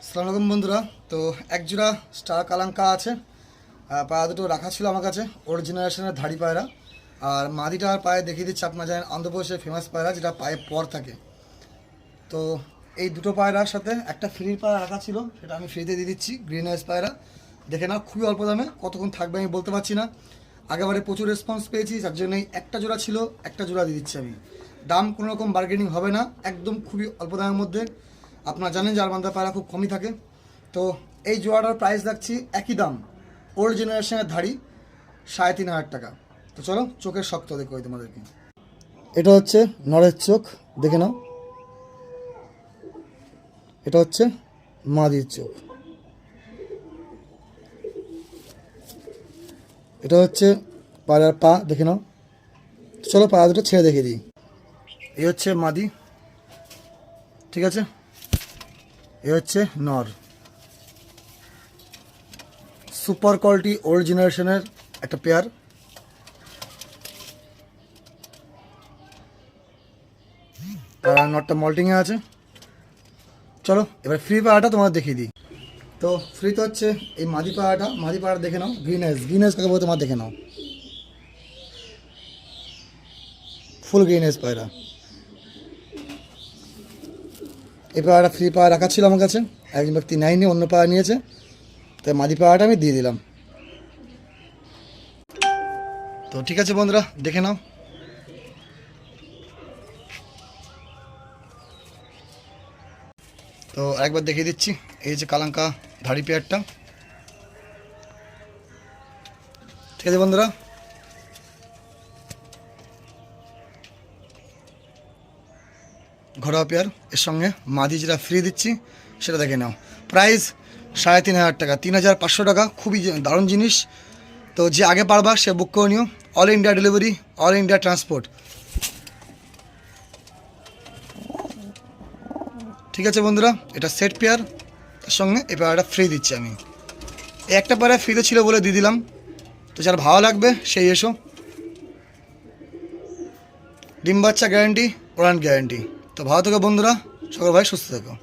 আসসালামু আলাইকুম বন্ধুরা। তো এক জোড়া স্টার কালাঙ্কা আছে, পায়রা দুটো রাখা ছিল আমার কাছে, ওর জেনারেশনের ধাড়ি পায়রা। আর মাদিটার পায়ে দেখিয়ে দিচ্ছি, আপনারা জানেন অন্ধ্রপ্রদেশের ফেমাস পায়রা যেটা পায়ে পর থাকে। তো এই দুটো পায়রার সাথে একটা ফ্রির পায়রা রাখা ছিল, সেটা আমি ফ্রিতে দিয়ে দিচ্ছি। গ্রিন আইস পায়রা দেখে নাও, খুবই অল্প দামে, কতক্ষণ থাকবে আমি বলতে পারছি না। আগেবারে প্রচুর রেসপন্স পেয়েছি, যার জন্যই একটা জোড়া ছিল, একটা জোড়া দিয়ে দিচ্ছি আমি। দাম কোনো রকম বার্গেনিং হবে না, একদম খুবই অল্প দামের মধ্যে। আপনারা জানেন যে আরমানদার পায়রা খুব কমই থাকে। তো এই জোড়াটার প্রাইস রাখছি একই দাম, ওল্ড জেনারেশনের ধাড়ি, 3,500 টাকা। তো চলো চোখের শক্ত দেখো তোমাদেরকে। এটা হচ্ছে নরের চোখ, দেখে নাও। এটা হচ্ছে মাদির চোখ। এটা হচ্ছে পায়রার পা, দেখে নাও। চলো পায়রা দুটো ছেড়ে দেখে দিই। এই হচ্ছে মাদি, ঠিক আছে। এ হচ্ছে নর। সুপার কোয়ালিটি ওল্ড জেনারেশনের একটা পেয়ার। আর নটটা মল্টিংয়ে আছে। চলো এবার ফ্রি পায়রাটা তোমাদের দেখিয়ে দিই। তো ফ্রিতে হচ্ছে এই মাদি পায়রাটা, মাদি পায়রা দেখে নাও। গ্রিনেস কাকে বলে তোমার দেখে নাও, ফুল গ্রিনেস পায়রা। এই পায়রাটা ফ্রি পায়রা রাখা ছিল আমার কাছে, একজন ব্যক্তি নেয়নি, অন্য পায়রা নিয়েছে, তাই মাদি পায়রাটা আমি দিয়ে দিলাম। তো ঠিক আছে বন্ধুরা, দেখে নাও। তো একবার দেখিয়ে দিচ্ছি, এই যে কালাঙ্কা ধাড়ি পেয়ারটা, ঠিক আছে বন্ধুরা। ঘরোয়া পেয়ার, এর সঙ্গে মাদি যেটা ফ্রি দিচ্ছি সেটা দেখে নাও। প্রাইস 3,500 টাকা, 3,500 টাকা, খুবই দারুণ জিনিস। তো যে আগে পারবা সে বুক করে নিও। All India delivery, all India transport, ঠিক আছে বন্ধুরা। এটা সেট পেয়ার, তার সঙ্গে এই পেয়ারটা ফ্রি দিচ্ছি আমি। এই একটা পেয়ারা ফ্রিতে ছিল বলে দিয়ে দিলাম। তো যার ভালো লাগবে সেই এসো। ডিম বাচ্চা গ্যারান্টি, ওরান গ্যারান্টি। তো ভালো থেকো বন্ধুরা, সকল ভাই সুস্থ থেকো।